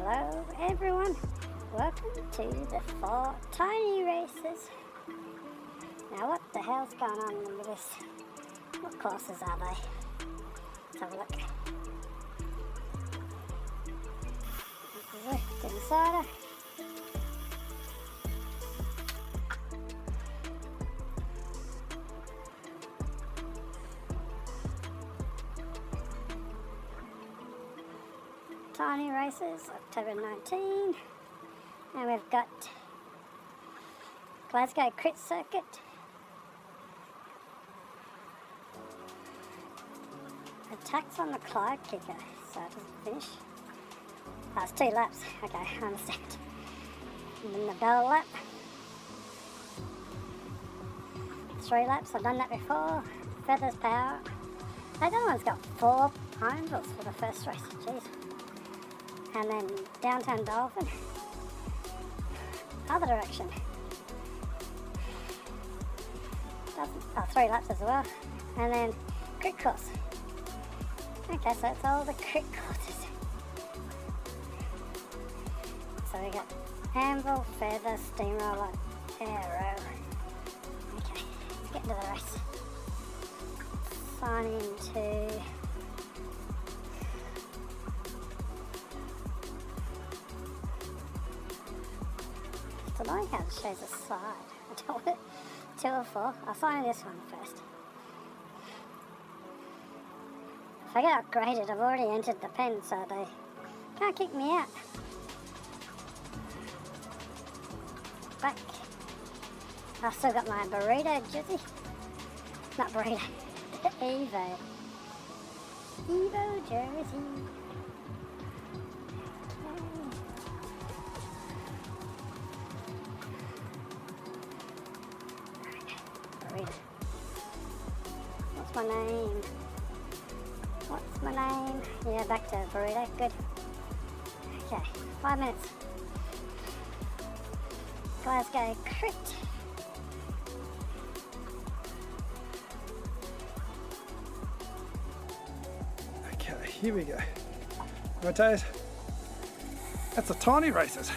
Hello everyone, welcome to the 4 tiny races. Now what the hell's going on with this? What courses are they? Let's have a look. Zwift Insider. Tiny races, October 19, and we've got Glasgow Crit Circuit, attacks on the Clyde kicker, so it doesn't finish. Oh, it's 2 laps, okay, I understand. And then the Bell lap, 3 laps, I've done that before. Feathers Power, that other one's got 4 handles for the first race, jeez. And then Downtown Dolphin, other direction, 3 laps as well, and then crit course. Okay, so it's all the crit courses. So we got Anvil, Feather, Steamroller, Aero. Okay, let's get into the race. Sign into I don't know how it shows a slide. I don't want it. 2 or 4. I'll sign this one first. If I get upgraded, I've already entered the pen, so they can't kick me out. Back. I've still got my burrito jersey. Not burrito. Evo. Evo jersey. What's my name? What's my name? Yeah, back to burrito. Good. Okay, 5 minutes. Glasgow Crit. Okay, here we go. Matthias, that's the tiny races.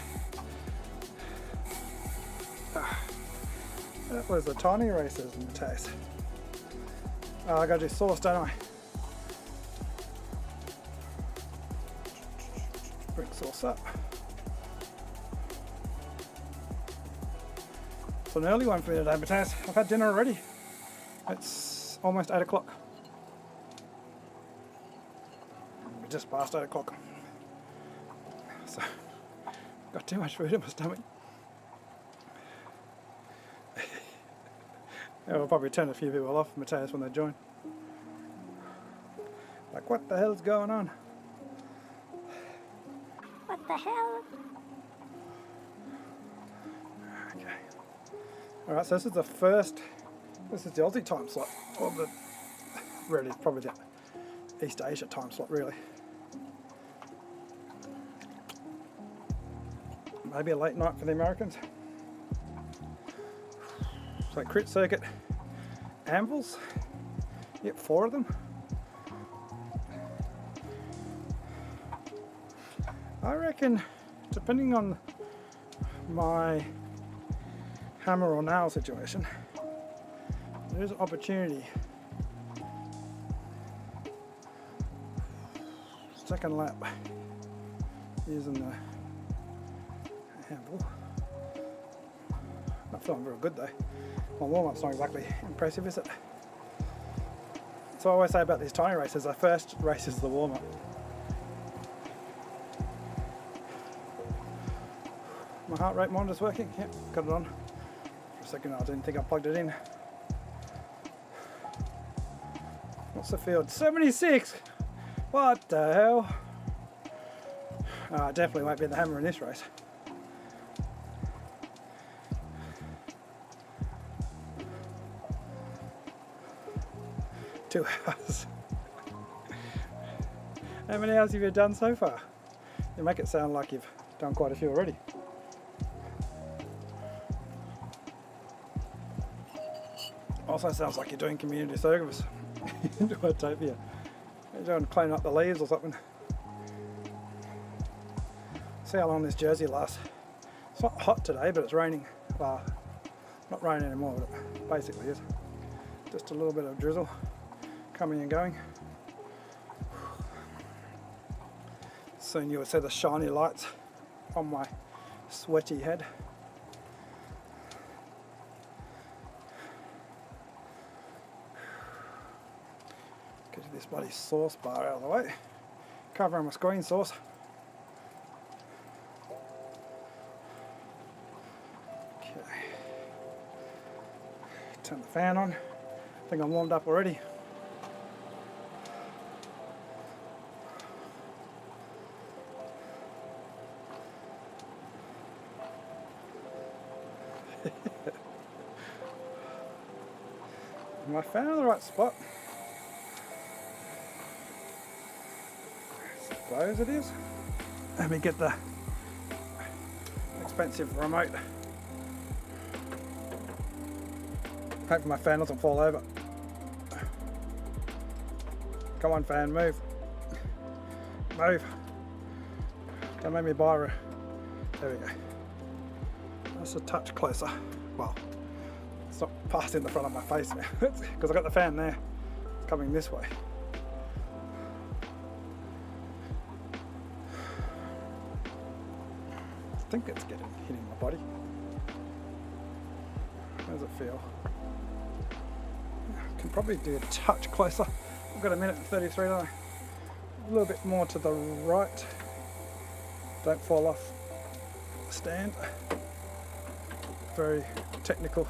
That was the tiny races, Matthias. Oh, I gotta do sauce, don't I? Bring sauce up. It's an early one for me today, Matthias. I've had dinner already. It's almost 8 o'clock. We're just past 8 o'clock. So, got too much food in my stomach. Yeah, we'll probably turn a few people off, Matthias, when they join. Like, what the hell's going on? What the hell? Okay. Alright, so this is the first, this is the Aussie time slot. Or the, really, probably the East Asia time slot, really. Maybe a late night for the Americans. So Crit Circuit, Anvils, yep, 4 of them. I reckon, depending on my hammer or nail situation, there is an opportunity. Second lap, using the Anvil. Not feeling very good though. My warm-up's not exactly impressive, is it? So I always say about these tiny races, the first race is the warm-up. My heart rate monitor's working, yep, got it on. For a second I didn't think I plugged it in. What's the field? 76! What the hell? I definitely won't be the hammer in this race. 2 hours. How many hours have you done so far? You make it sound like you've done quite a few already. Also sounds like you're doing community service. into Utopia. You're doing cleaning up the leaves or something. See how long this jersey lasts. It's not hot today, but it's raining. Well, not raining anymore, but it basically is. Just a little bit of drizzle coming and going. Soon you will see the shiny lights on my sweaty head. Get this bloody sauce bar out of the way. Covering my screen sauce. Okay. Turn the fan on. I think I'm warmed up already. Am I found in the right spot? I suppose it is. Let me get the expensive remote. Hope my fan doesn't fall over. Come on, fan, move. Move. Don't make me buy her. There we go. That's a touch closer. Well, it's not passing the front of my face now because I've got the fan there. It's coming this way. I think it's hitting my body. How does it feel? I can probably do a touch closer. I've got 1:33, don't I? A little bit more to the right. Don't fall off the stand. Very technical.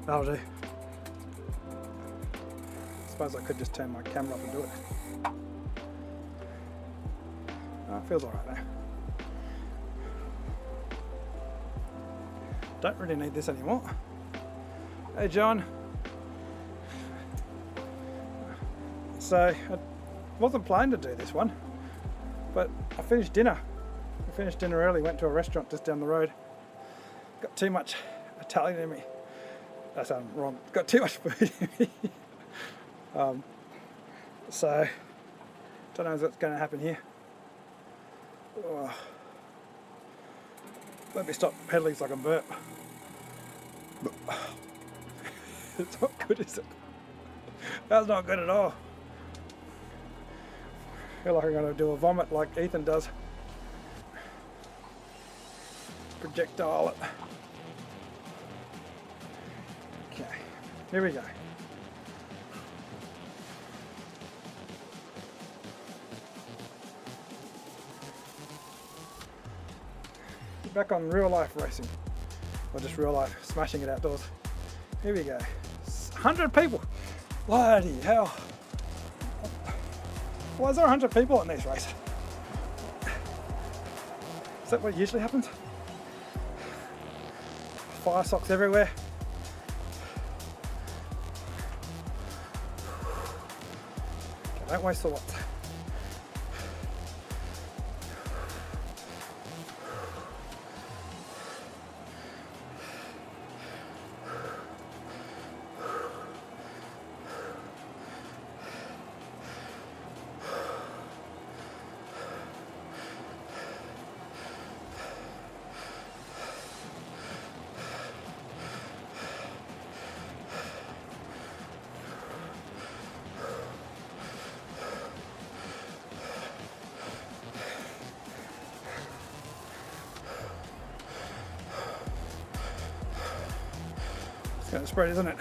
That'll do. I suppose I could just turn my camera up and do it. Oh, it feels alright now. Don't really need this anymore. Hey John. So I wasn't planning to do this one, but I finished dinner. I finished dinner early, went to a restaurant just down the road. Got too much Italian in me. That sounds wrong. Got too much food in me. So don't know what's going to happen here. Oh. Let me stop pedaling so I can burp. It's not good, is it? That's not good at all. I feel like I'm going to do a vomit like Ethan does. Projectile it. Okay, here we go. Back on real life racing, or just real life smashing it outdoors. Here we go. 100 people. Bloody hell. Why is there 100 people in these races? Is that what usually happens? Fire socks everywhere. Okay, don't waste the watts. It's going to spread, isn't it?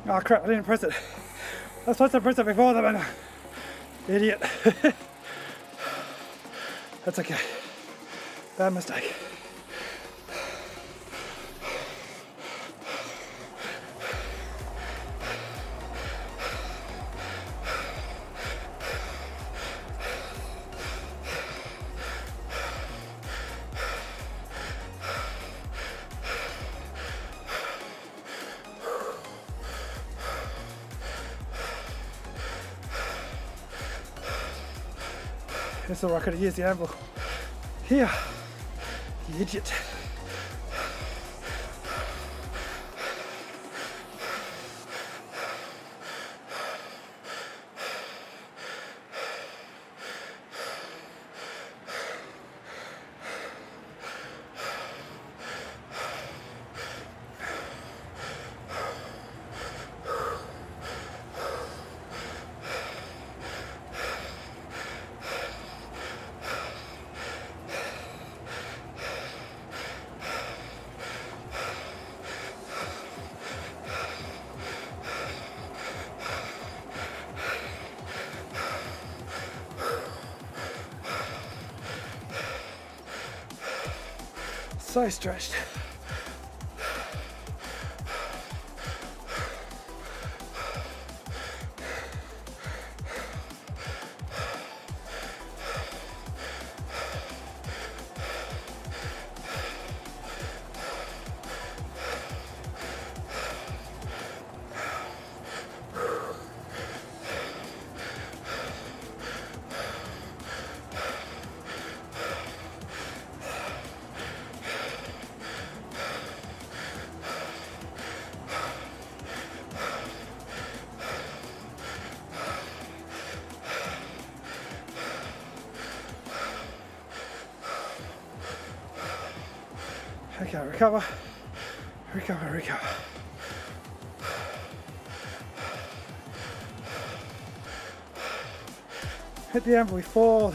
Oh crap, I didn't press it. I was supposed to press it before the man. Idiot. That's okay. Bad mistake. That's all right, I could have used the anvil. Here, you idiot. So stretched. Okay, recover, recover, recover. Hit the anvil before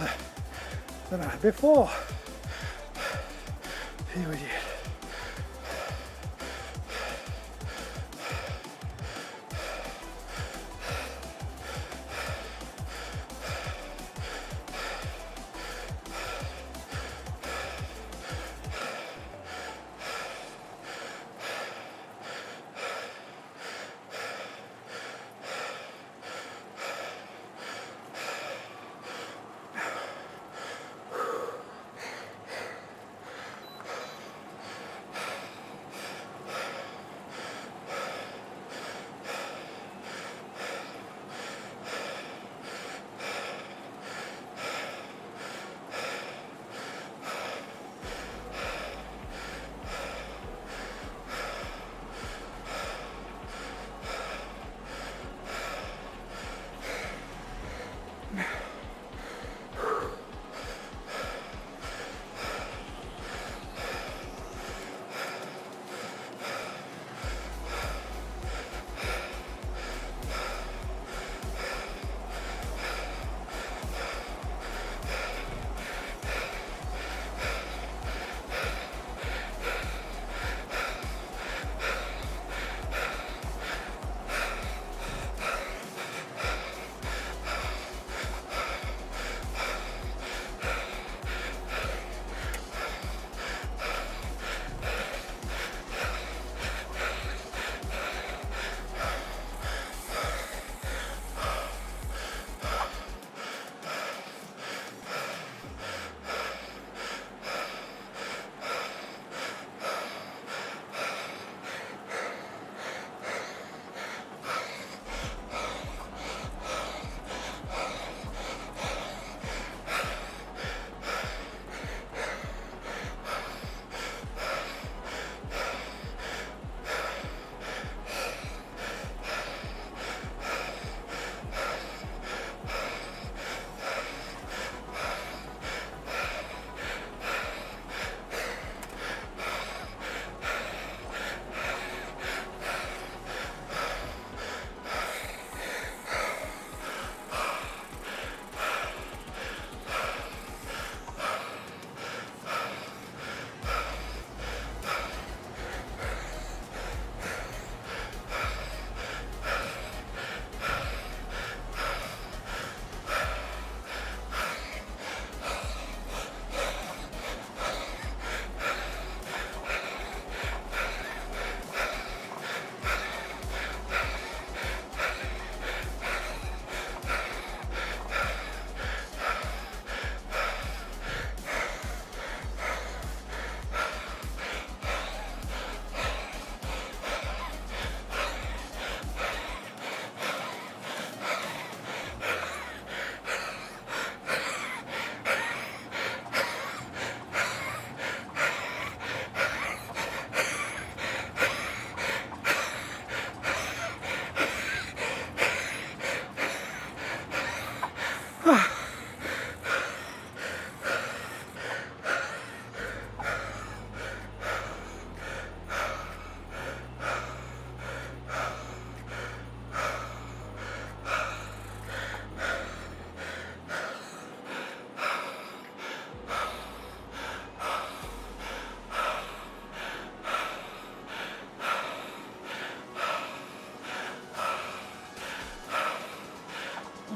before. Here we did.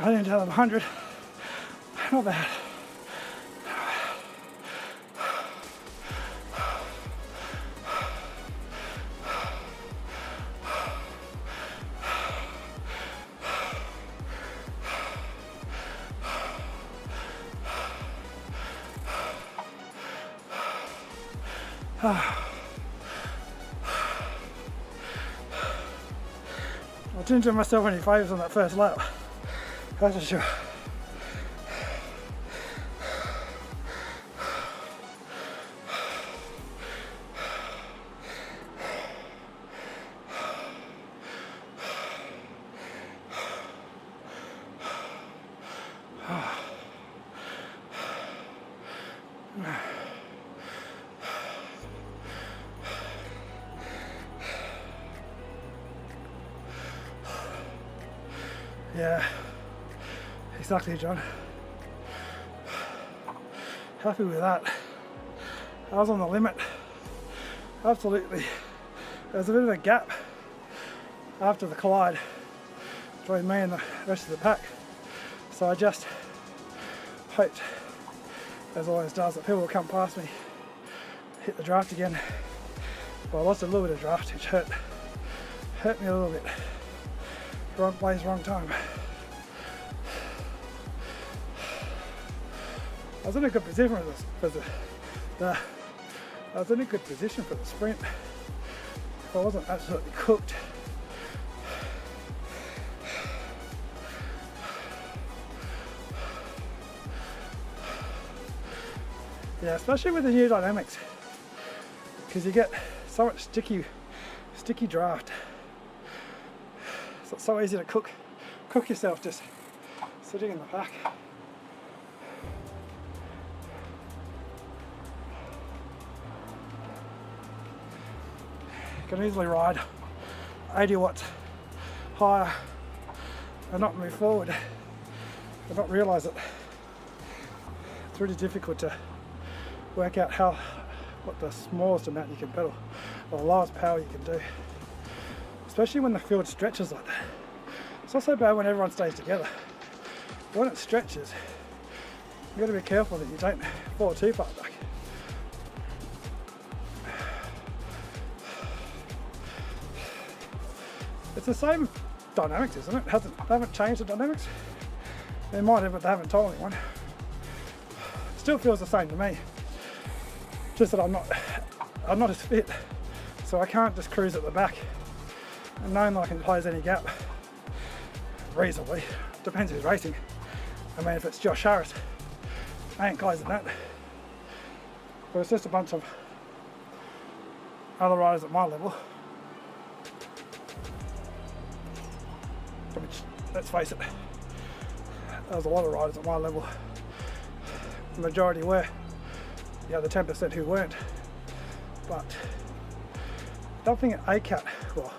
I didn't tell them 100. Not bad. I didn't do myself any favours on that first lap, that's for sure. Yeah, exactly, John. Happy with that. I was on the limit. Absolutely. There was a bit of a gap after the collide between me and the rest of the pack. So I just hoped, as always does, that people will come past me, hit the draft again. Well, I lost a little bit of draft, which hurt me a little bit. Wrong place, wrong time. I was in a good position for the sprint. If I wasn't absolutely cooked. Yeah, especially with the new dynamics, because you get so much sticky draft. So it's so easy to cook yourself just sitting in the pack. You can easily ride 80 watts higher and not move forward and not realise it. It's really difficult to work out what the smallest amount you can pedal or the lowest power you can do. Especially when the field stretches like that. It's not so bad when everyone stays together. But when it stretches, you've got to be careful that you don't fall too far back. It's the same dynamics, isn't it? They haven't changed the dynamics. They might have, but they haven't told anyone. Still feels the same to me. Just that I'm not as fit, so I can't just cruise at the back. And knowing that I can close any gap reasonably, depends who's racing. I mean, if it's Josh Harris, I ain't closing that. But it's just a bunch of other riders at my level. Which, let's face it, there's a lot of riders at my level. The majority were. The other 10% who weren't. But something at ACAT, well,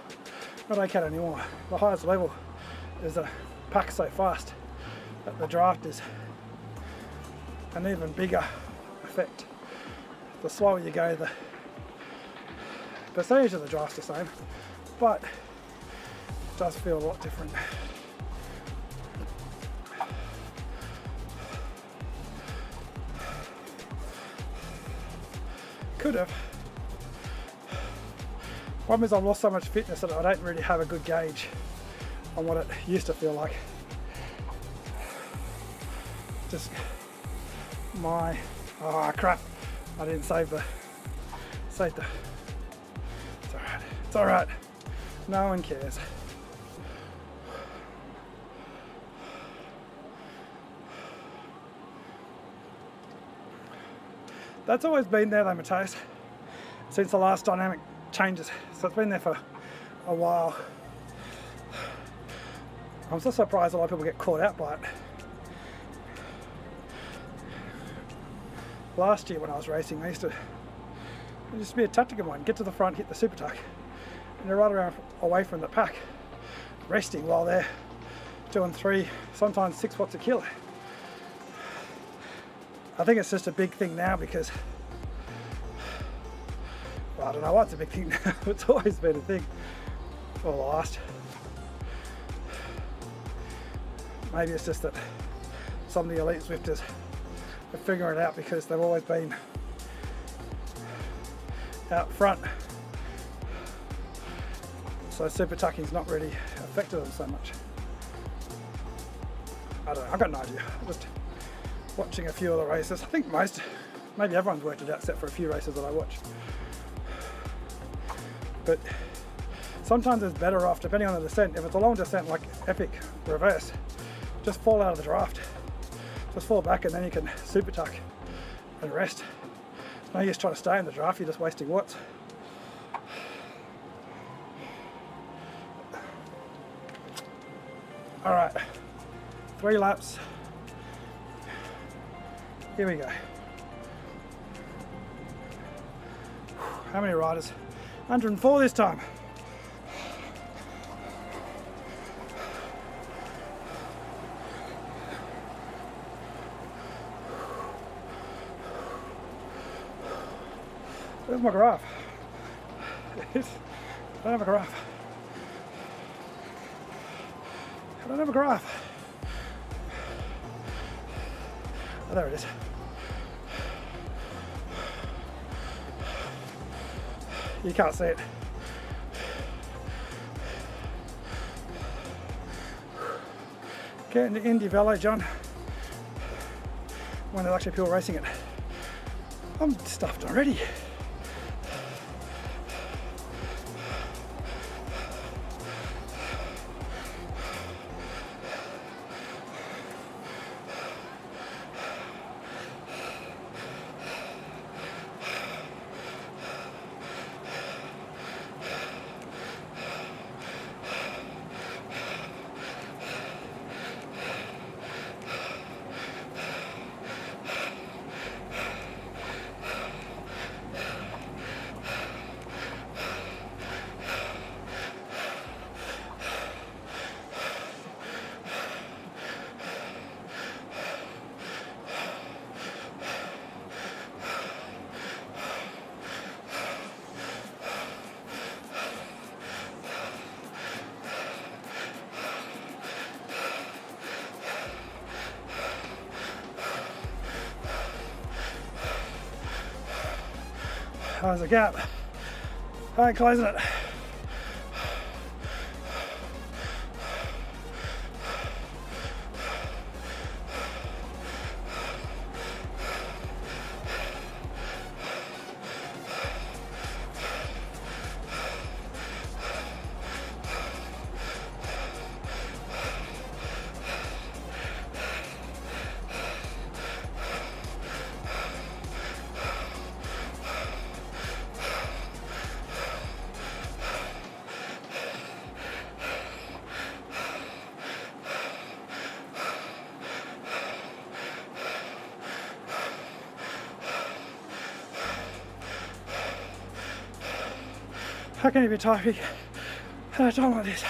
not ACAT anymore, the highest level is the pack so fast that the draft is an even bigger effect. The slower you go, the percentage of the draft's the same, but it does feel a lot different. Could have. Problem is I've lost so much fitness that I don't really have a good gauge on what it used to feel like. Just my, oh crap, I didn't save the, it's alright, no one cares. That's always been there though, Mateus, since the last dynamic changes. So it's been there for a while. I'm so surprised a lot of people get caught out by it. Last year when I was racing, it used to be a tactic of mine, get to the front, hit the super tuck, and they're right around away from the pack, resting while they're doing 3, sometimes 6 watts a kilo. I think it's just a big thing now because, well, I don't know what's a big thing now. It's always been a thing for the last maybe it's just that some of the elite Zwifters are figuring it out because they've always been out front. So super tucking's not really affected them so much. I don't know, I've got no idea. I'm just watching a few of the races. I think maybe everyone's worked it out except for a few races that I watch. But sometimes it's better off, depending on the descent. If it's a long descent like epic reverse, just fall out of the draft. Just fall back and then you can super tuck and rest. It's no use trying to stay in the draft, you're just wasting watts. All right, 3 laps. Here we go. How many riders? 104 this time. Where's my graph? I don't have a graph. I don't have a graph. Oh, there it is. You can't see it. Getting to Indy Velo, John. When there's actually people racing it. I'm stuffed already. There's a gap. I ain't closing it. How can you be typing at a time like this?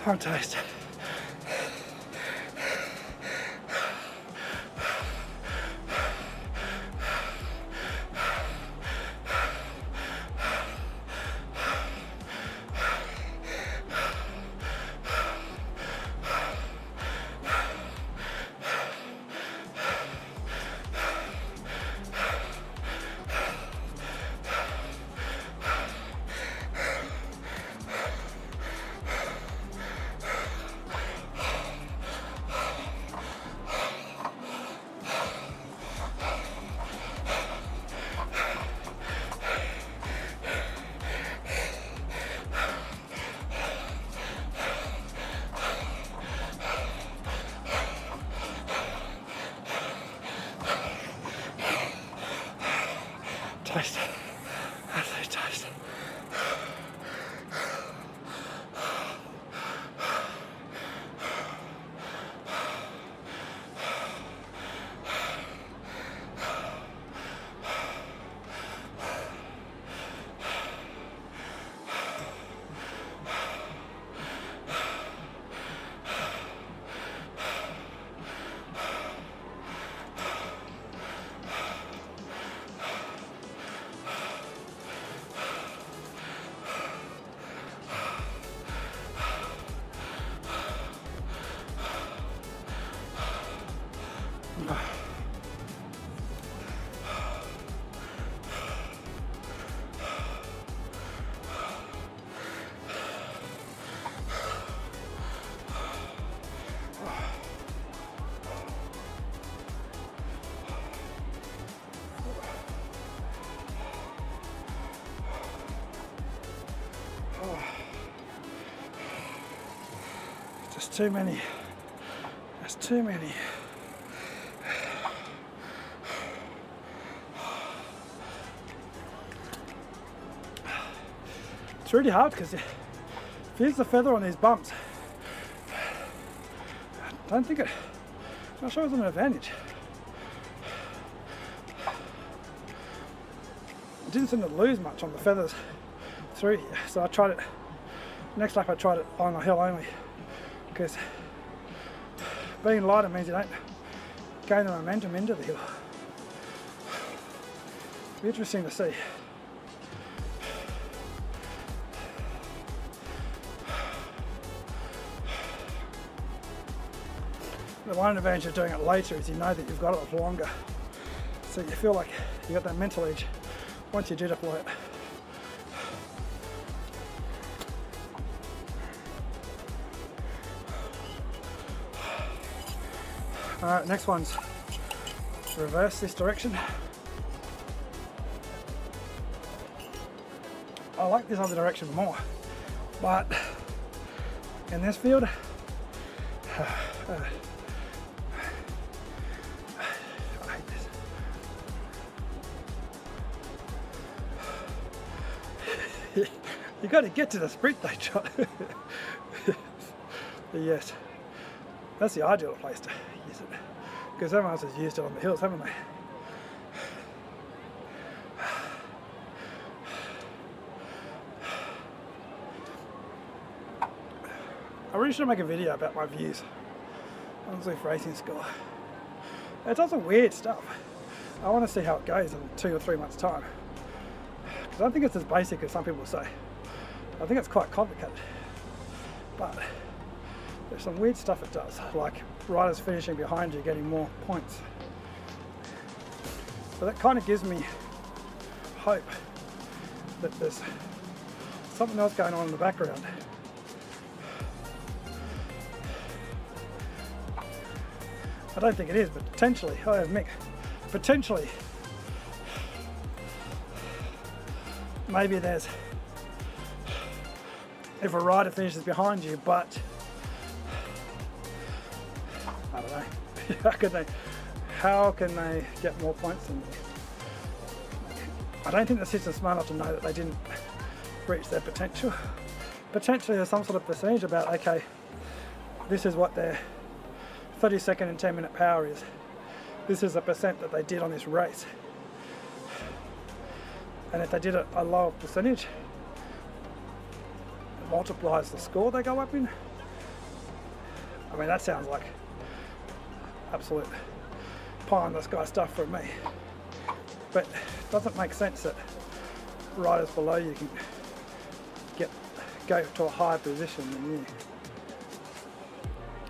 I'm toast. Toast. Absolute toast. Just too many. There's too many. It's really hard because if you use the feather on these bumps, I don't think I'm not sure it's an advantage. I didn't seem to lose much on the feathers through here, so I tried it. Next lap I tried it on a hill only, because being lighter means you don't gain the momentum into the hill. It'll be interesting to see. The one advantage of doing it later is you know that you've got it for longer, so you feel like you got that mental edge once you do deploy it. Alright, next one's reverse this direction. I like this other direction more, but in this field, I hate this. You got to get to the sprint though, John. Yes, that's the ideal place to use it, because everyone else has used it on the hills, haven't they? I really should make a video about my views on Zwift Racing School. It does some weird stuff. I want to see how it goes in 2 or 3 months' time, because I don't think it's as basic as some people say. I think it's quite complicated, but there's some weird stuff it does, like riders finishing behind you getting more points. So that kind of gives me hope that there's something else going on in the background. I don't think it is, but potentially, I have Mick, potentially, maybe there's, if a rider finishes behind you, but I don't know, how can they get more points than you? I don't think the system's smart enough to know that they didn't reach their potential. Potentially there's some sort of percentage about, okay, this is what their 30-second and 10-minute power is. This is a percent that they did on this race. And if they did a lower percentage, it multiplies the score they go up in. I mean, that sounds like absolute pie in the sky stuff from me. But it doesn't make sense that riders below you can go to a higher position than you.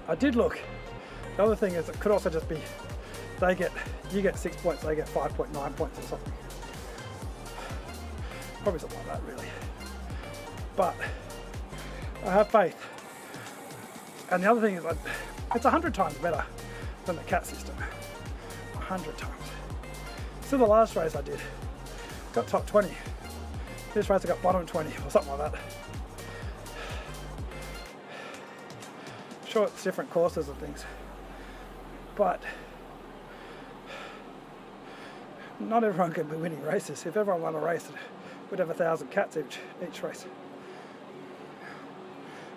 I did look. The other thing is it could also just be you get 6 points, they get 5.9 points or something. Probably something like that, really. But I have faith. And the other thing is like, it's 100 times better than the cat system. 100 times. So the last race I did, got top 20. This race I got bottom 20 or something like that. Sure, it's different courses and things, but not everyone can be winning races. If everyone won a race, we'd have 1,000 cats each race.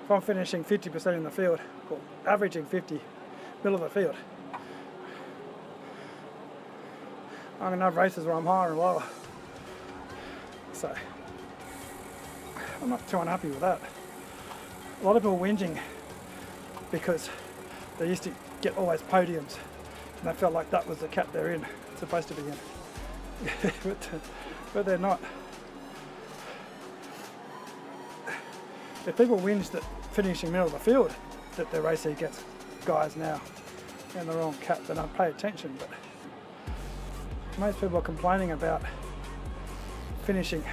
If I'm finishing 50% in the field, or averaging 50, middle of the field, I'm going to have races where I'm higher and lower. So, I'm not too unhappy with that. A lot of people whinging because they used to get always podiums and they felt like that was the cat they're in, supposed to be in. but they're not. If people whinge that finishing middle of the field, that their race against guys now and the wrong cat, then I'd pay attention. But most people are complaining about finishing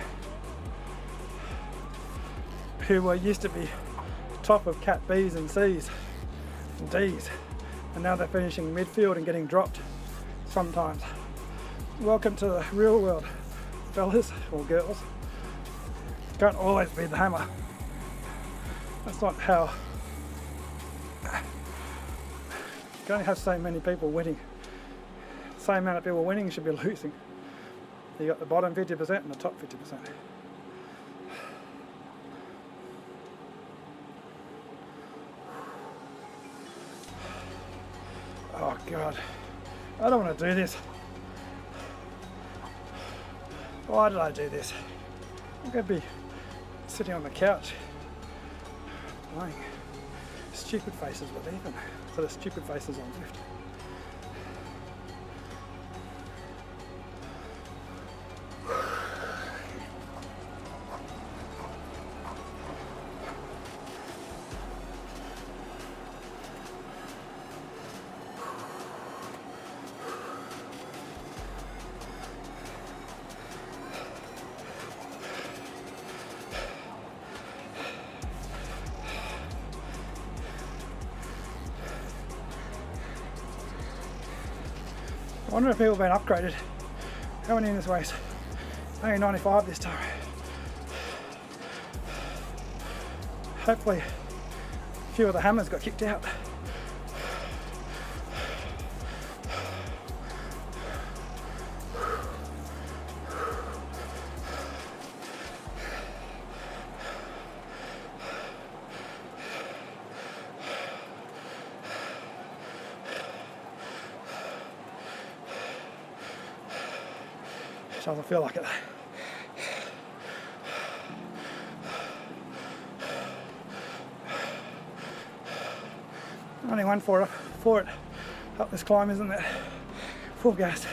who were used to be top of cat B's and C's and D's, and now they're finishing midfield and getting dropped sometimes. Welcome to the real world, fellas or girls. Can't always be the hammer. That's not how. You can only have so many people winning. The same amount of people winning should be losing. You got the bottom 50% and the top 50%. Oh God, I don't want to do this. Why did I do this? I'm going to be sitting on the couch playing stupid faces with Ethan. So the stupid faces on Zwift. I wonder if people have been upgraded. How many in this race? Only 95 this time. Hopefully a few of the hammers got kicked out. Doesn't feel like it. Only one for it up this climb, isn't it? Full gas.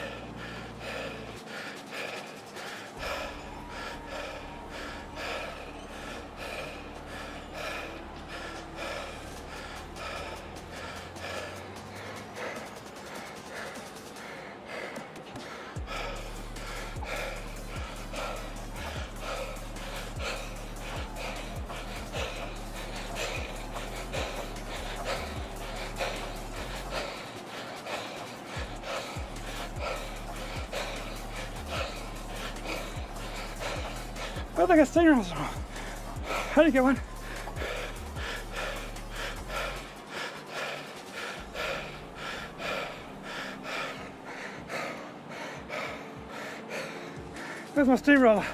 I think a stinger was wrong. How do you get one? Where's my steamroller?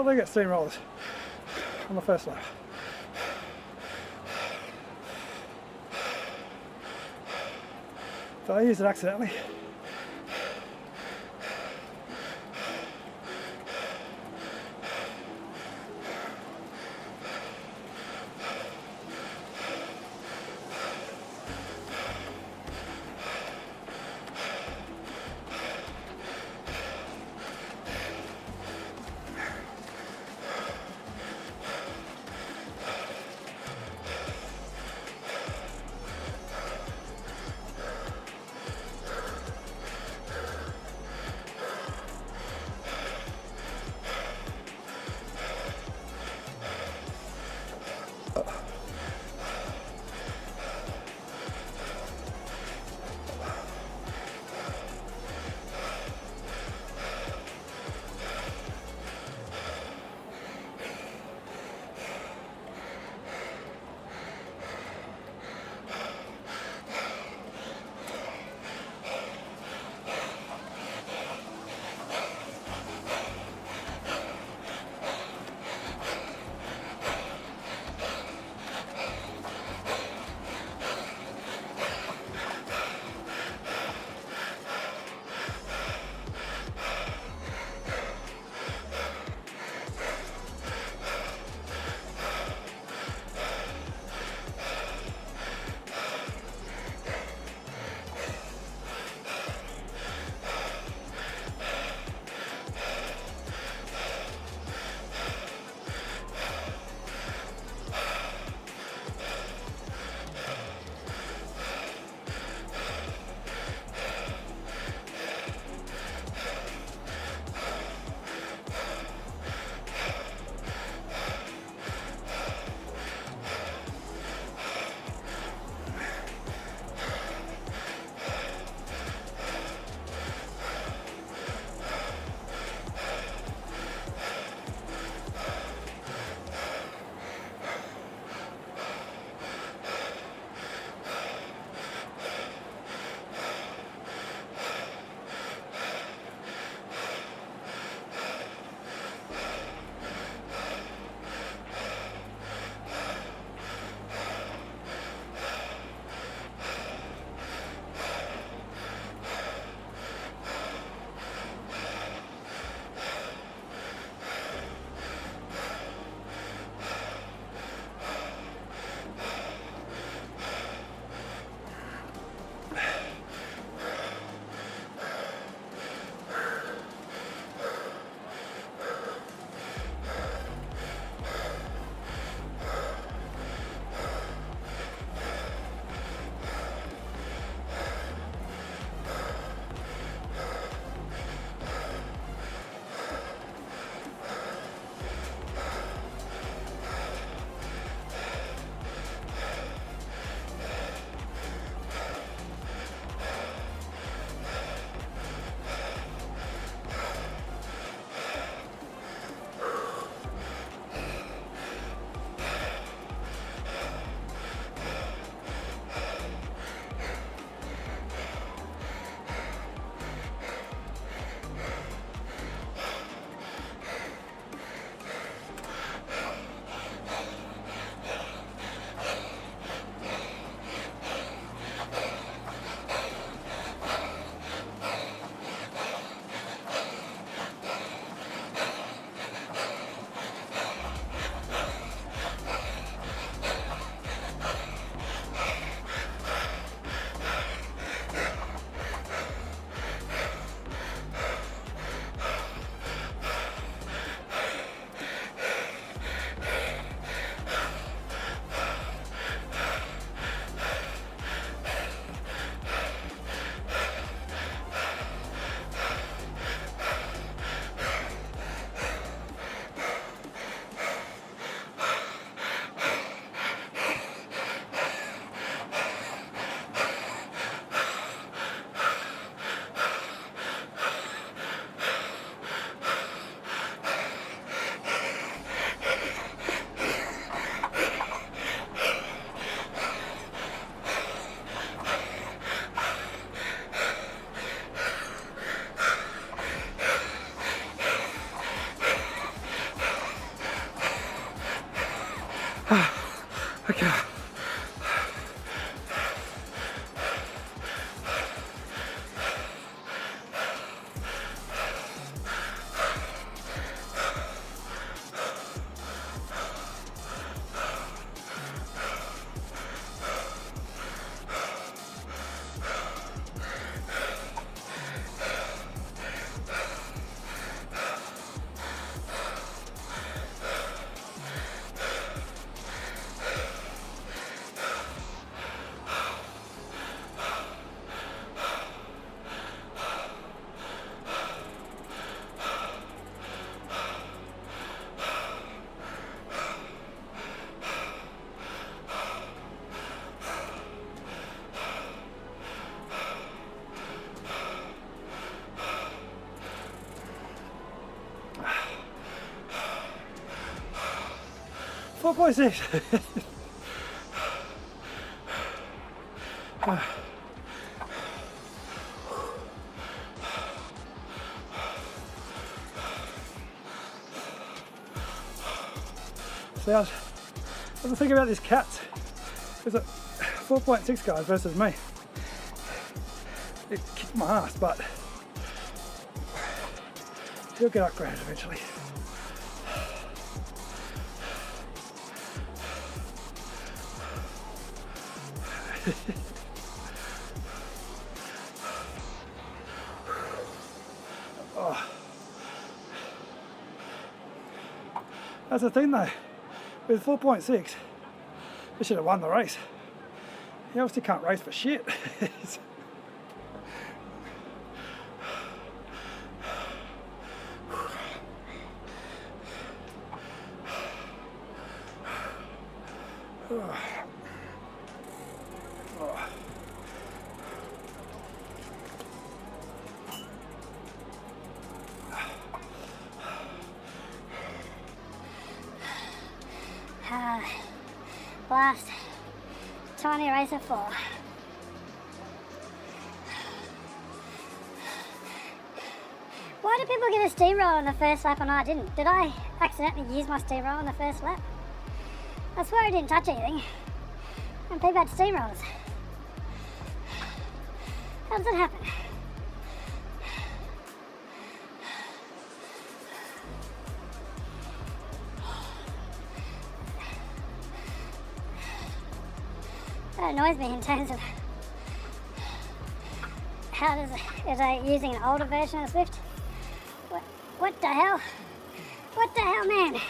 how they get steamrollers on the first lap. Did I use it accidentally? Okay. Four point six. See, I was thinking about these cats. There's a 4.6 guys versus me. It kicked my ass, but he'll get upgraded eventually. Oh. That's the thing though, with 4.6, he should have won the race. He obviously can't race for shit. Last tiny race of 4. Why do people get a steamroll on the first lap and I didn't? Did I accidentally use my steamroll on the first lap? I swear I didn't touch anything. And people had steamrollers. How does that happen? That annoys me in terms of how is it using an older version of Zwift? What the hell? What the hell, man?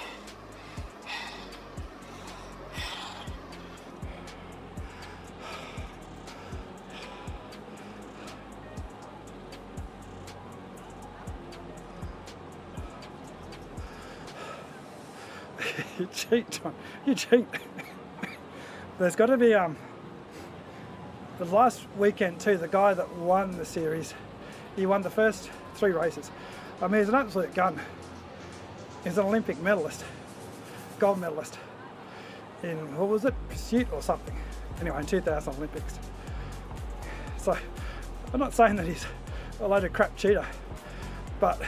You cheat, John. You cheat. There's got to be the last weekend too. The guy that won the series, he won the first 3 races. I mean, he's an absolute gun. He's an Olympic medalist, gold medalist in, what was it, pursuit or something. Anyway, in 2000 Olympics. So I'm not saying that he's a load of crap cheater, but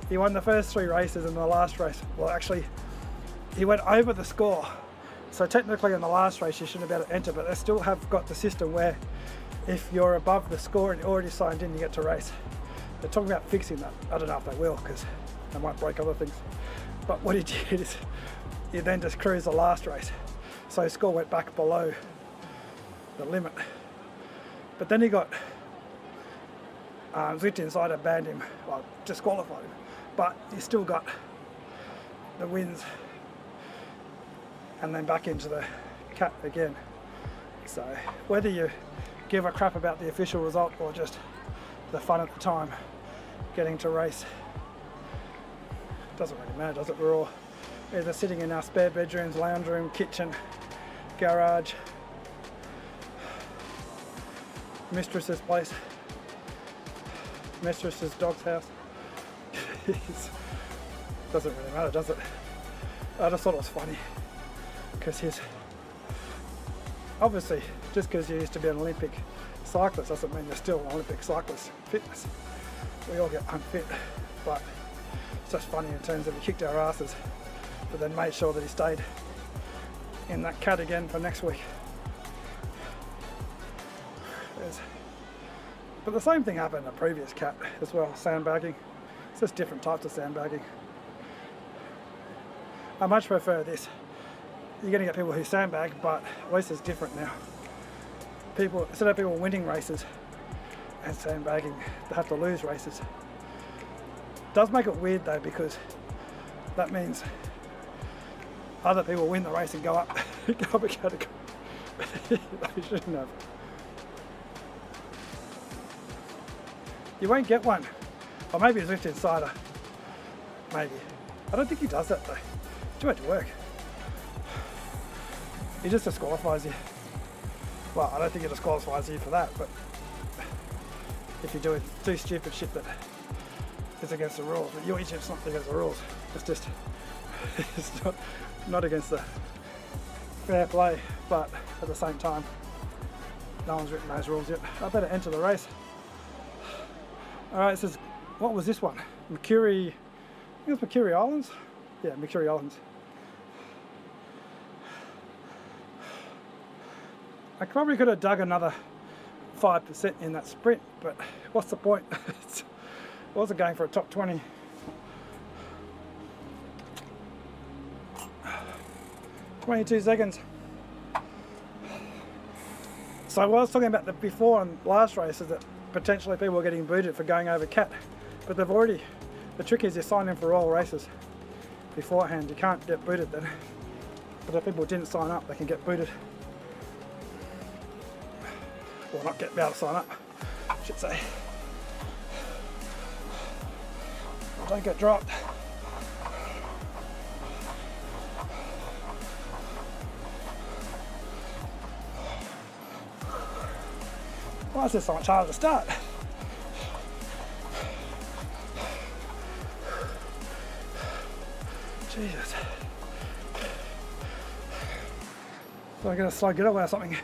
he won the first 3 races, and the last race, well, actually, he went over the score. So technically in the last race you shouldn't be able to enter, but they still have got the system where if you're above the score and you're already signed in, you get to race. They're talking about fixing that. I don't know if they will, because they might break other things. But what he did is he then just cruised the last race. So his score went back below the limit. But then he got Zwift Insider banned him, well, disqualified him. But he still got the wins and then back into the cat again. So whether you give a crap about the official result or just the fun at the time, getting to race, doesn't really matter, does it? We're all either sitting in our spare bedrooms, lounge room, kitchen, garage, mistress's place, mistress's dog's house. Doesn't really matter, does it? I just thought it was funny, because he's obviously, just because you used to be an Olympic cyclist doesn't mean you're still an Olympic cyclist fitness. We all get unfit, but it's just funny in terms of he kicked our asses, but then made sure that he stayed in that cat again for next week. But the same thing happened in the previous cat as well, sandbagging. It's just different types of sandbagging. I much prefer this. You're going to get people who sandbag, but at least it's different now. People, instead of people winning races and sandbagging, they have to lose races. It does make it weird though, because that means other people win the race and go up, go up a category. They shouldn't have. You won't get one. Or maybe a Zwift Insider. Maybe. I don't think he does that though. Too much work. He just disqualifies you. Well, I don't think he disqualifies you for that, but if you do stupid shit that is against the rules. But your Egypt's not against the rules. It's just it's not against the fair play, but at the same time, no one's written those rules yet. I better enter the race. Alright, it says, what was this one? Mercury, I think it's Mercury Islands? Yeah, Mercury Islands. I probably could have dug another 5% in that sprint, but what's the point? I wasn't going for a top 20. "22 seconds. So I was talking about the before and last races that potentially people were getting booted for going over cat, but they've already, the trick is you sign in for all races beforehand. You can't get booted then, but if people didn't sign up, they can get booted, or not be able to sign up, I should say. Don't get dropped. Why is this so much harder to start? Jesus. So I get a slow getaway or something.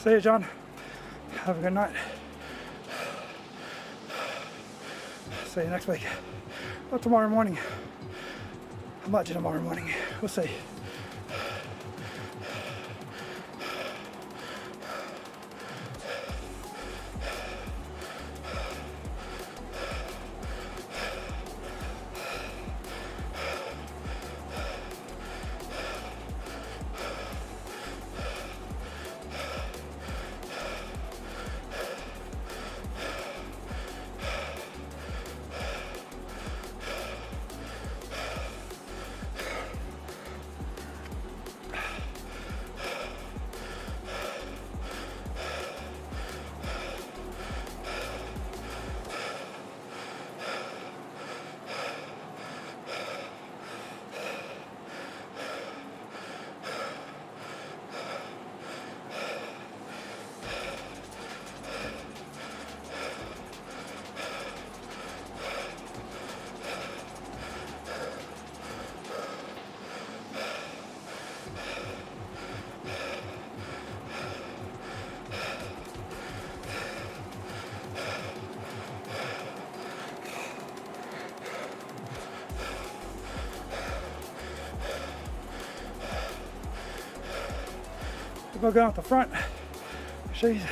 See you, John. Have a good night. See you next week. Or tomorrow morning. I might do tomorrow morning. We'll see. We'll go out the front. Jesus.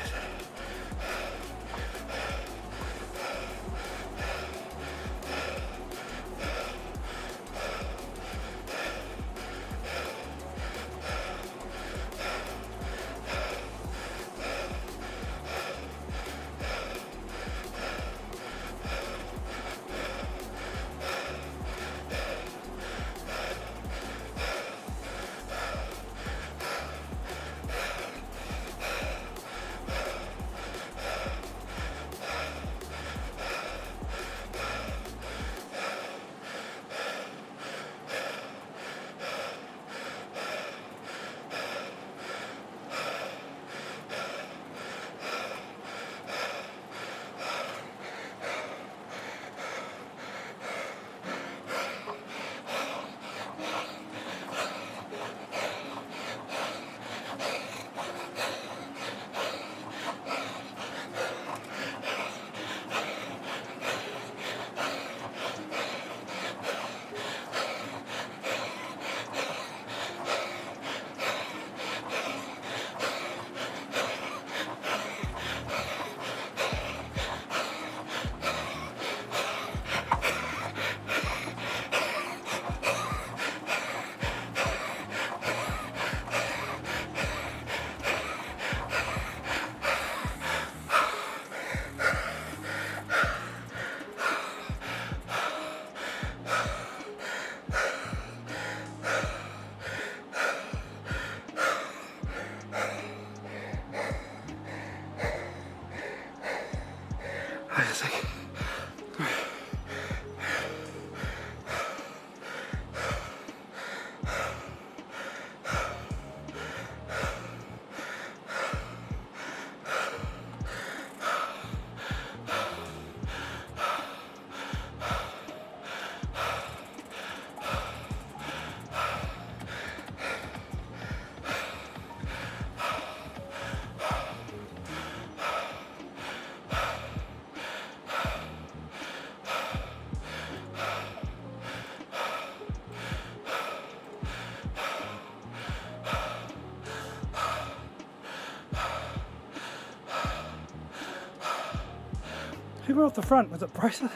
Who went off the front? Was it Bryson?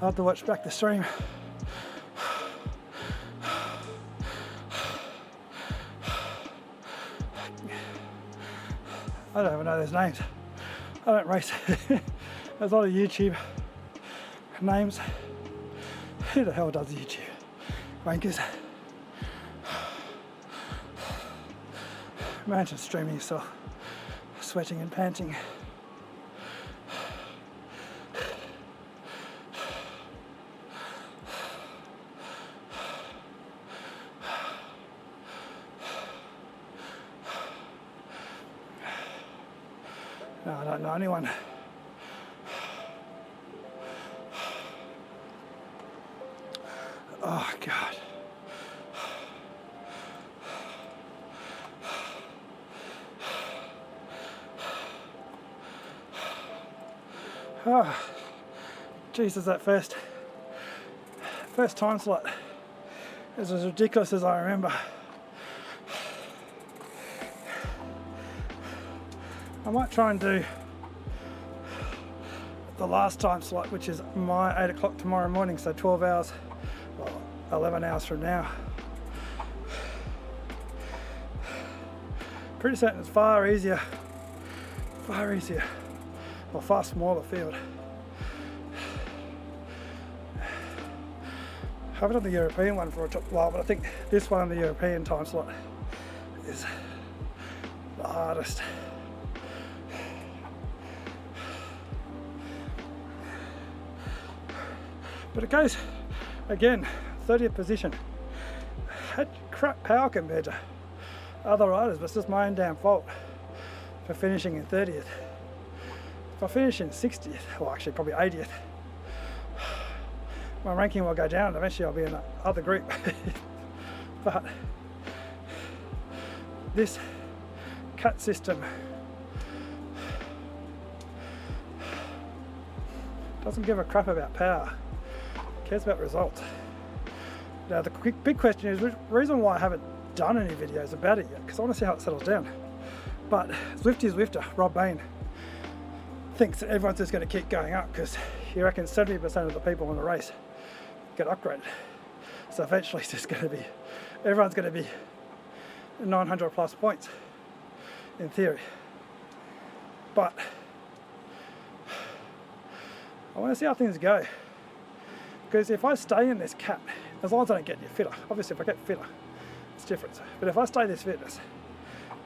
I'll have to watch back the stream. I don't even know those names. I don't race. There's a lot of YouTube names. Who the hell does YouTube? Wankers. Imagine streaming yourself sweating and panting. No, I don't know anyone. Oh God. Oh, Jesus, that first time slot is as ridiculous as I remember. I might try and do the last time slot, which is my 8 o'clock tomorrow morning, so 12 hours, well, 11 hours from now. Pretty certain it's far easier, or far smaller field. I haven't done the European one for a while, but I think this one, the European time slot, is the hardest. But it goes, again, 30th position. Had crap power compared to other riders, but it's just my own damn fault for finishing in 30th. If I finish in 60th, well actually probably 80th, my ranking will go down and eventually I'll be in the other group. But this cut system doesn't give a crap about power. Cares about results. Now the big question is the reason why I haven't done any videos about it yet, because I want to see how it settles down. But Zwifty Zwifter, Rob Bain, thinks that everyone's just going to keep going up because he reckons 70% of the people in the race get upgraded. So eventually it's just going to be, everyone's going to be 900 plus points in theory. But I want to see how things go. Because if I stay in this cat, as long as I don't get any fitter, obviously if I get fitter, it's different. But if I stay this fitness,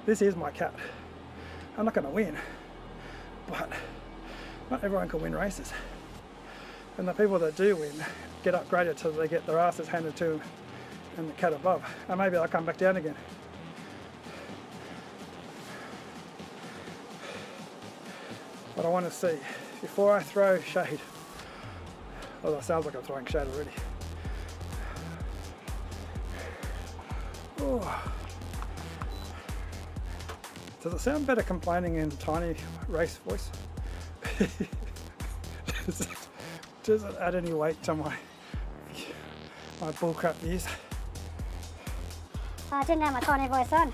this is my cat. I'm not going to win, but not everyone can win races. And the people that do win get upgraded till they get their asses handed to them and the cat above. And maybe they'll come back down again. But I want to see, before I throw shade, oh, that sounds like I'm throwing shade already. Oh. Does it sound better complaining in tiny race voice? Does it add any weight to my bullcrap views? I didn't have my tiny voice on.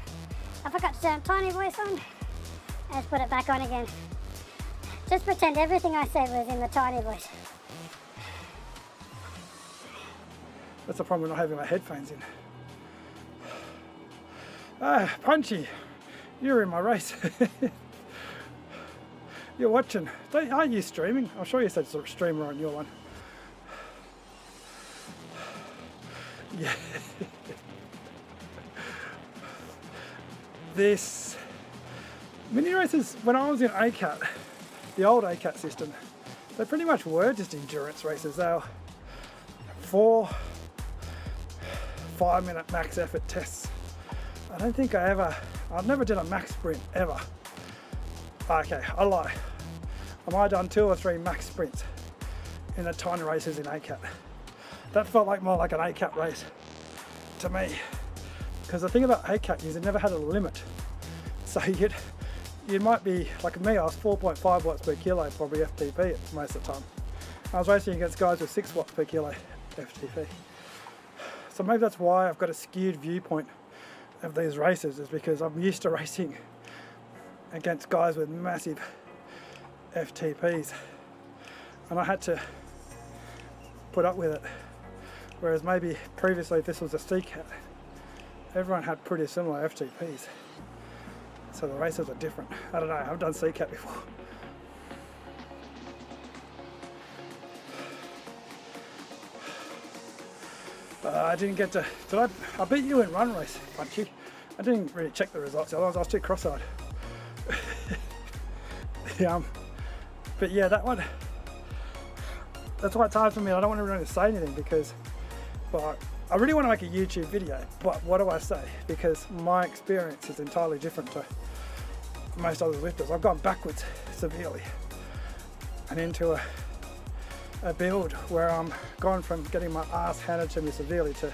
I forgot to turn tiny voice on. I just put it back on again. Just pretend everything I said was in the tiny voice. That's the problem with not having my headphones in. Ah, Punchy, you're in my race. You're watching. Aren't you streaming? I'm sure you said sort of streamer on your one. Yeah. This mini races, when I was in ACAT, the old ACAT system, they pretty much were just endurance races. They were 4 5-minute max effort tests. I don't think I've never done a max sprint ever. Okay, I lie. I might have done 2 or 3 max sprints in the tiny races in ACAT. That felt like more like an ACAT race to me. Because the thing about ACAT is it never had a limit. So you might be, like me, I was 4.5 watts per kilo, probably FTP most of the time. I was racing against guys with 6 watts per kilo FTP. So maybe that's why I've got a skewed viewpoint of these races, is because I'm used to racing against guys with massive FTPs. And I had to put up with it. Whereas maybe previously, if this was a CCAT, everyone had pretty similar FTPs. So the races are different. I don't know, I've done CCAT before. I didn't get to, I beat you in run race, Punchy. I didn't really check the results, otherwise I was too cross-eyed. But yeah, that one, that's why it's hard for me. I don't want everyone to say anything because, well, I really want to make a YouTube video, but what do I say? Because my experience is entirely different to most other lifters. I've gone backwards severely and into a build where I'm gone from getting my ass handed to me severely to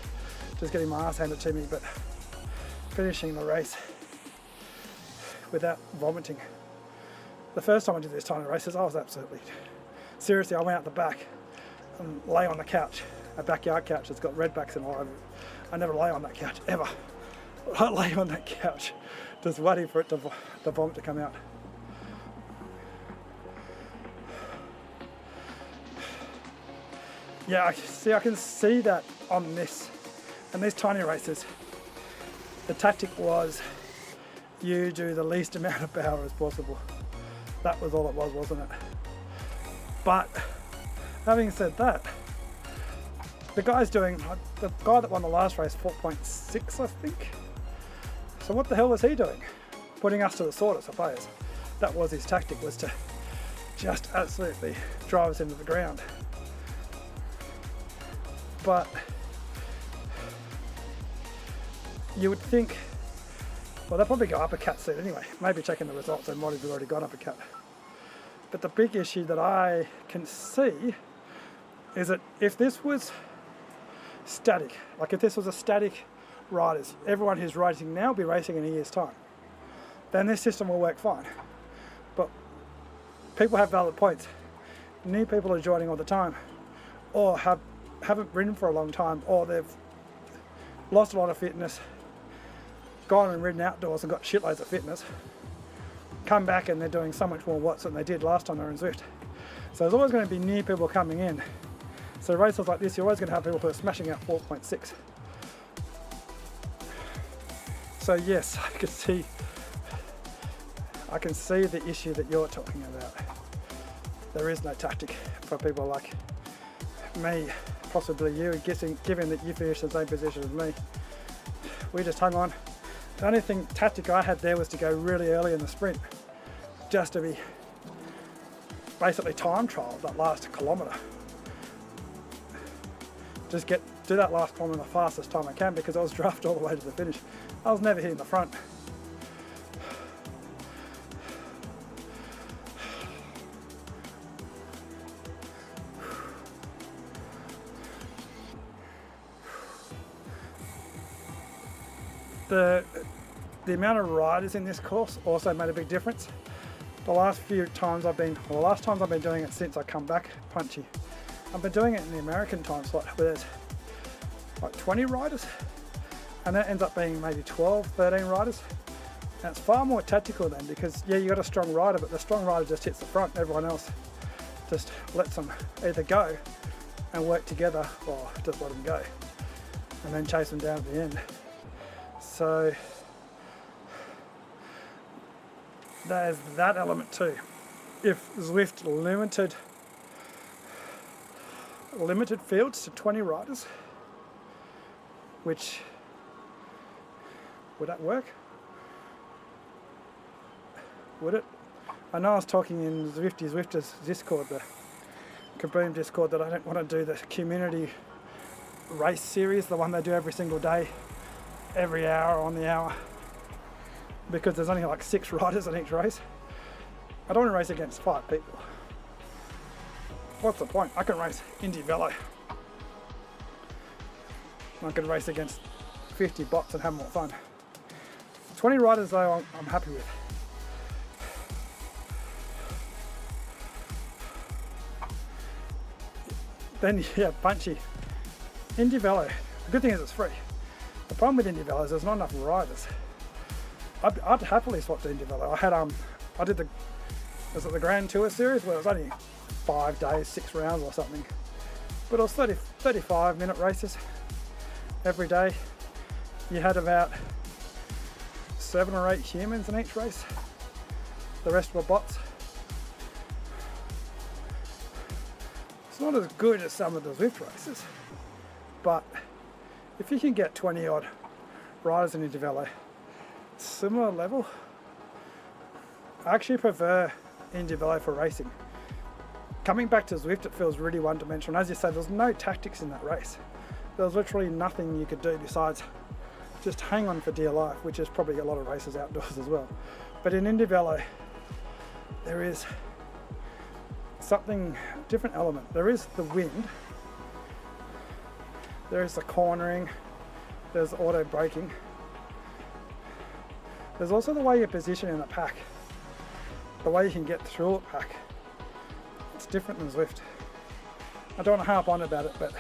just getting my ass handed to me, but finishing the race without vomiting. The first time I did these tiny races, I was absolutely seriously, I went out the back and lay on the couch, a backyard couch that's got redbacks and all over it. I never lay on that couch, ever. I lay on that couch, just waiting for it to the vomit to come out. Yeah, I can see that on this, and these tiny races, the tactic was you do the least amount of power as possible. That was all it was, wasn't it? But having said that, the guy that won the last race, 4.6, I think. So what the hell was he doing? Putting us to the sword, I suppose. That was his tactic, was to just absolutely drive us into the ground. But you would think, well, they'll probably go uppercut soon anyway. Maybe checking the results, they might have already got uppercut. But the big issue that I can see is that if this was static, like if this was a static riders, everyone who's racing now will be racing in a year's time, then this system will work fine. But people have valid points. New people are joining all the time, or haven't ridden for a long time, or they've lost a lot of fitness, gone and ridden outdoors and got shitloads of fitness, come back and they're doing so much more watts than they did last time they were in Zwift. So there's always going to be new people coming in. So races like this, you're always going to have people who are smashing out 4.6. So yes, I can see the issue that you're talking about. There is no tactic for people like me, possibly you, given that you finished the same position as me. We just hung on. The only tactic I had there was to go really early in the sprint, just to be basically time trial that last kilometre. Just do that last kilometre the fastest time I can, because I was drafted all the way to the finish. I was never hitting the front. The amount of riders in this course also made a big difference. The last times I've been doing it since I come back punchy. I've been doing it in the American time slot where there's like 20 riders, and that ends up being maybe 12, 13 riders. And it's far more tactical then, because yeah, you got a strong rider, but the strong rider just hits the front, and everyone else just lets them either go and work together, or just let them go and then chase them down at the end. So there's that element too. If Zwift limited fields to 20 riders, would that work? Would it? I know I was talking in Zwifters Discord, the Kaboom Discord, that I don't want to do the community race series, the one they do every single day, every hour on the hour, because there's only like 6 riders in each race. I don't want to race against 5 people. What's the point? I can race Indy Velo. I can race against 50 bots and have more fun. 20 riders though, I'm happy with. Then yeah, punchy. Indy Velo. The good thing is it's free. The problem with Indy Velo is there's not enough riders. I'd happily swap to Indy Velo. I did the Grand Tour series where it was only 5 days, 6 rounds or something. But it was 35-minute races every day. You had about 7 or 8 humans in each race. The rest were bots. It's not as good as some of the Zwift races, but if you can get 20 odd riders in Indy Velo, similar level. I actually prefer Indy Velo for racing. Coming back to Zwift, it feels really one-dimensional. As you say, there's no tactics in that race. There's literally nothing you could do besides just hang on for dear life, which is probably a lot of races outdoors as well. But in Indy Velo, there is something, different element. There is the wind, there is the cornering, there's auto braking. There's also the way you position in the pack, the way you can get through a pack. It's different than Zwift. I don't want to harp on about it, but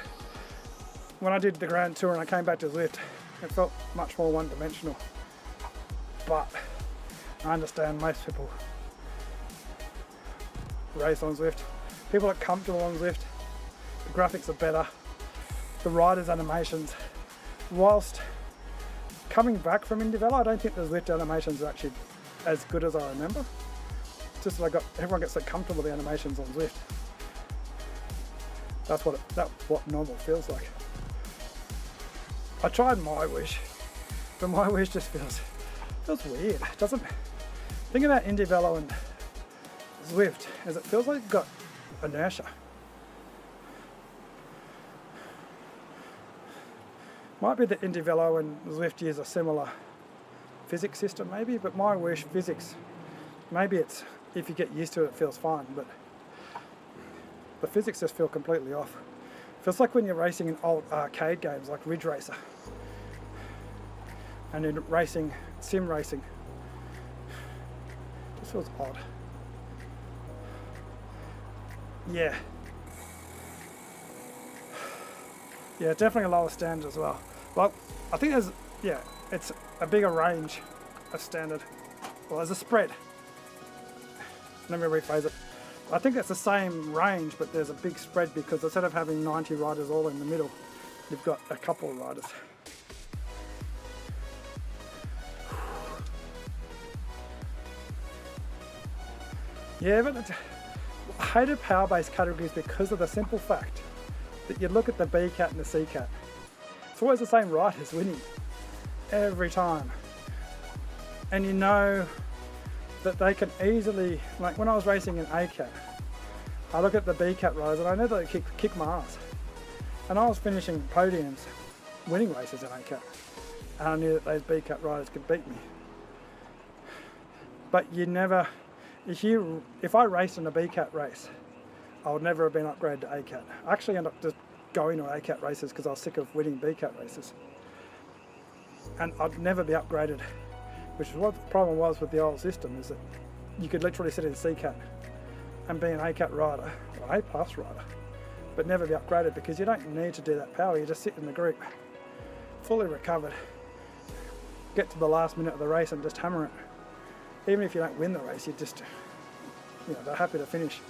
when I did the Grand Tour and I came back to Zwift, it felt much more one-dimensional. But I understand most people race on Zwift. People are comfortable on Zwift. The graphics are better. The riders' animations, whilst coming back from Indivella, I don't think the Zwift animations are actually as good as I remember. It's just that everyone gets so comfortable with the animations on Zwift. That's what normal feels like. I tried My Wish, but My Wish just feels weird, doesn't it? The thing about Indivella and Zwift is it feels like you've got inertia. Might be that Indivella and Zwift use a similar physics system maybe, but My Wish physics, maybe it's, if you get used to it, it feels fine, but the physics just feel completely off. Feels like when you're racing in old arcade games like Ridge Racer and in racing, sim racing. It just feels odd. Yeah. Yeah, definitely a lower standard as well. Well, I think it's a bigger range of standard. Well, there's a spread. Let me rephrase it. I think it's the same range, but there's a big spread because instead of having 90 riders all in the middle, you've got a couple of riders. Yeah, but I hated power-based categories because of the simple fact that you look at the B cat and the C cat. It's always the same riders winning every time, and you know that they can easily, like when I was racing in A cat, I look at the B cat riders and I know that they kick my ass, and I was finishing podiums, winning races in A cat, and I knew that those B cat riders could beat me. But you never, if I raced in a B cat race, I would never have been upgraded to A cat. I actually ended up just going to A cat races because I was sick of winning B cat races, and I'd never be upgraded. Which is what the problem was with the old system, is that you could literally sit in C cat and be an A cat rider, or A plus rider, but never be upgraded because you don't need to do that power. You just sit in the group, fully recovered, get to the last minute of the race and just hammer it. Even if you don't win the race, you just, they're happy to finish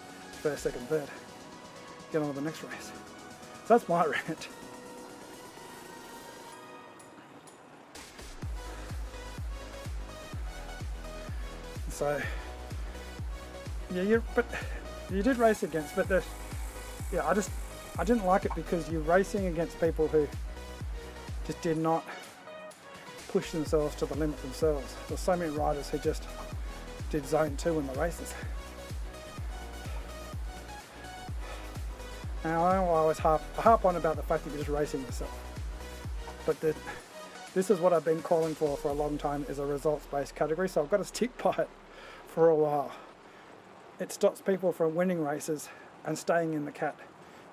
first, second, third, get on to the next race. So that's my rant. So, yeah, but you did race against, but I didn't like it because you're racing against people who just did not push themselves to the limit themselves. There's so many riders who just did zone 2 in the races. Now I always harp on about the fact that you're just racing yourself, but this is what I've been calling for a long time, is a results-based category, so I've got to stick by it for a while. It stops people from winning races and staying in the cat.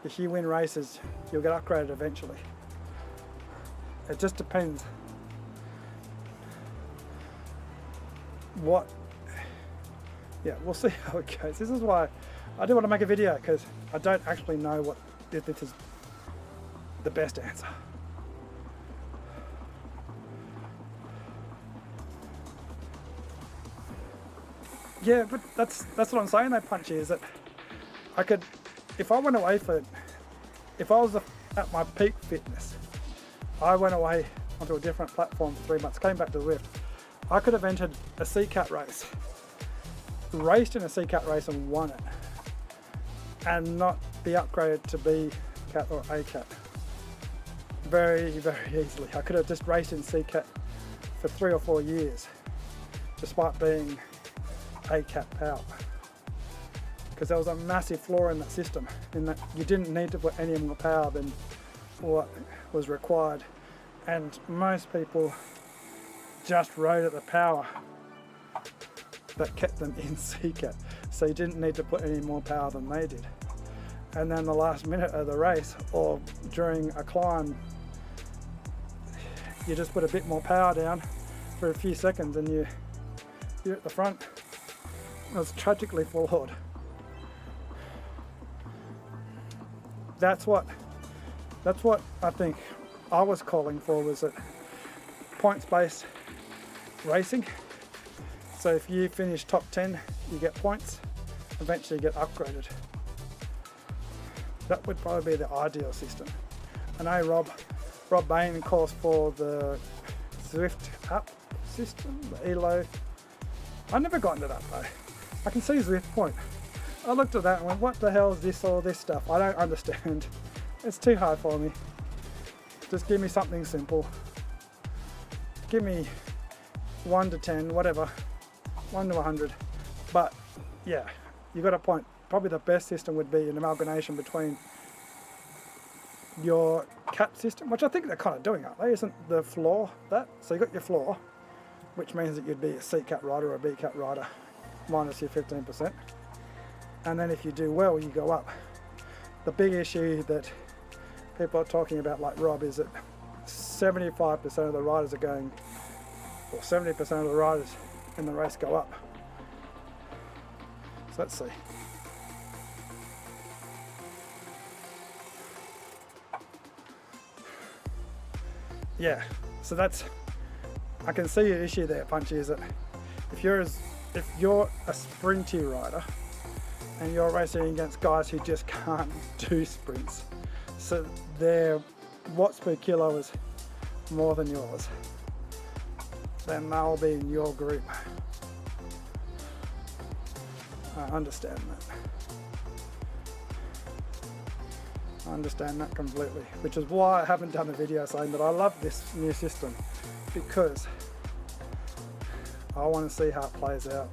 If you win races, you'll get upgraded eventually. It just depends we'll see how it goes. This is why I do want to make a video, because I don't actually know if this is the best answer. Yeah, but that's what I'm saying though, Punchy, is that I could, if I was at my peak fitness, I went away onto a different platform for 3 months, came back to Zwift, I could have entered a C-Cat race, raced in a C-Cat race and won it, and not be upgraded to B-Cat or A-Cat. Very, very easily. I could have just raced in C-Cat for 3 or 4 years, despite being A-Cat power, because there was a massive flaw in that system, in that you didn't need to put any more power than what was required, and most people just rode at the power that kept them in C-Cat, so you didn't need to put any more power than they did. And then the last minute of the race, or during a climb, you just put a bit more power down for a few seconds and you're at the front. It was tragically flawed. that's what I think I was calling for, was that points-based racing. So if you finish top 10, you get points, eventually you get upgraded. That would probably be the ideal system. I know Rob Bain calls for the Zwift app system, the ELO. I never got into that though. I can see Zwift point. I looked at that and went, what the hell is this, all this stuff? I don't understand. It's too hard for me. Just give me something simple. Give me 1 to 10, whatever, 1 to 100. But yeah, you got a point. Probably the best system would be an amalgamation between your cap system, which I think they're kind of doing, aren't they? Isn't the floor that? So you got your floor, which means that you'd be a C cap rider or a B cap rider, minus your 15%. And then if you do well, you go up. The big issue that people are talking about, like Rob, is that 75% of the riders are going, or 70% of the riders in the race go up. So let's see. Yeah, so that's, I can see your issue there, Punchy, is that if you're a sprinty rider and you're racing against guys who just can't do sprints, so their watts per kilo is more than yours, then they'll be in your group. I understand that. I understand that completely, which is why I haven't done a video saying that I love this new system, because I want to see how it plays out.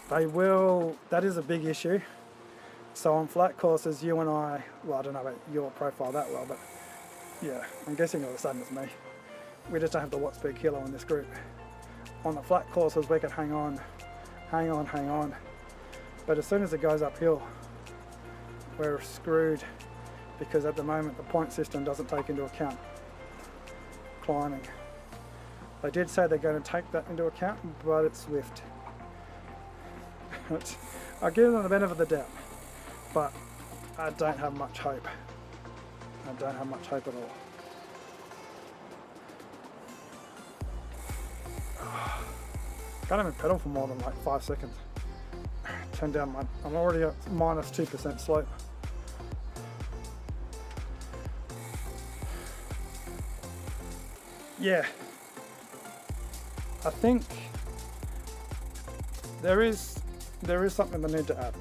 They will, that is a big issue. So on flat courses, you and I, well, I don't know about your profile that well, but yeah, I'm guessing you're the same as me. We just don't have the watts per kilo in this group. On the flat courses, we can hang on. But as soon as it goes uphill, we're screwed, because at the moment the point system doesn't take into account climbing. They did say they're going to take that into account, but it's Zwift. I'll give them the benefit of the doubt, but I don't have much hope. I don't have much hope at all. Can't even pedal for more than like 5 seconds. Turn down my, I'm already at minus 2% slope. Yeah, I think there is something they need to add.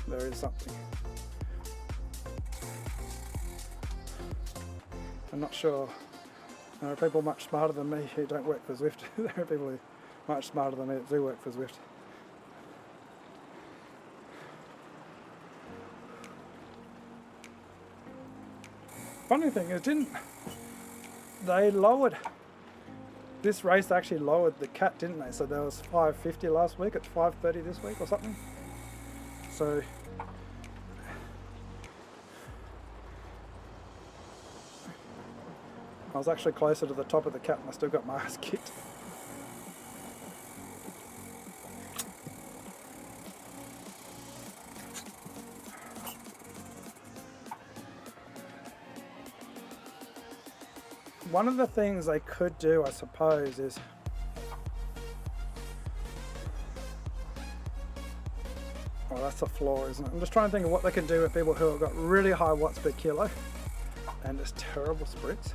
There is something. I'm not sure. There are people much smarter than me who don't work for Zwift. There are people who are much smarter than me that do work for Zwift. Funny thing is, they lowered this race? They actually lowered the cat, didn't they? So there was 550 last week, it's 530 this week or something. So I was actually closer to the top of the cat and I still got my ass kicked. One of the things they could do, I suppose, is that's a flaw, isn't it? I'm just trying to think of what they can do with people who have got really high watts per kilo and just terrible sprints.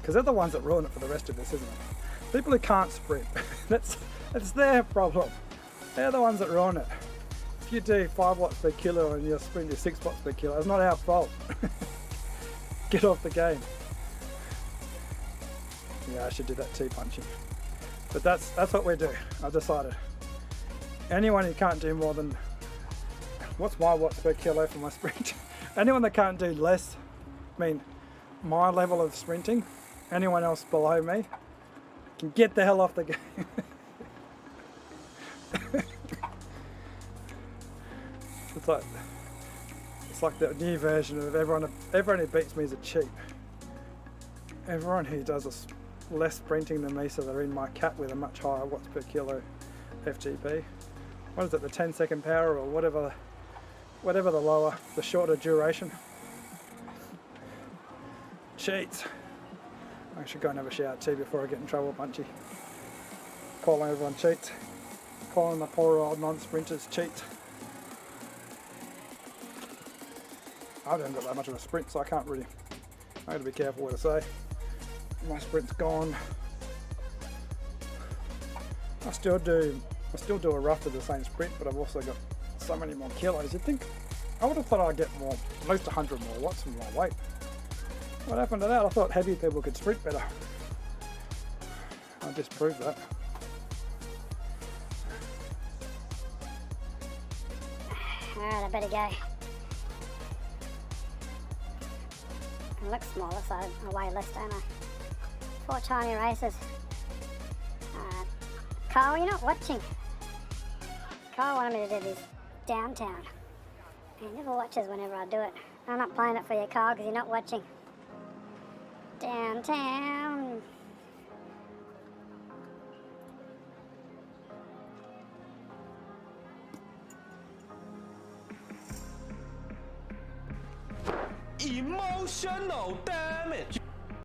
Because they're the ones that ruin it for the rest of us, isn't it? People who can't sprint, that's their problem. They're the ones that ruin it. If you do 5 watts per kilo and your sprint is 6 watts per kilo, it's not our fault. Get off the game. Yeah, I should do that too, Punchy. But that's what we do. I've decided. Anyone who can't do more than, what's my watts per kilo for my sprint? Anyone that can't do less, I mean, my level of sprinting, anyone else below me can get the hell off the game. It's like the new version of everyone who beats me is a cheat. Everyone who does less sprinting than me, so they're in my cap with a much higher watts per kilo FGP. What is it, the 10-second power or whatever the lower, the shorter duration. Cheats. I should go and have a shower too before I get in trouble, Bunchy. Calling everyone cheats. Calling the poor old non-sprinters cheats. I haven't got that much of a sprint, so I can't really, I have to be careful what I say. My sprint's gone. I still do a roughly the same sprint, but I've also got so many more kilos. You'd think, I would have thought I'd get more, at least 100 more watts from my weight. What happened to that? I thought heavy people could sprint better. I just proved that. Alright, I better go. I look smaller, so I weigh less, don't I? 4 tiny races. Carl, you're not watching. Carl wanted me to do this downtown. He never watches whenever I do it. I'm not playing it for you, Carl, because you're not watching. Downtown. Emotional damage.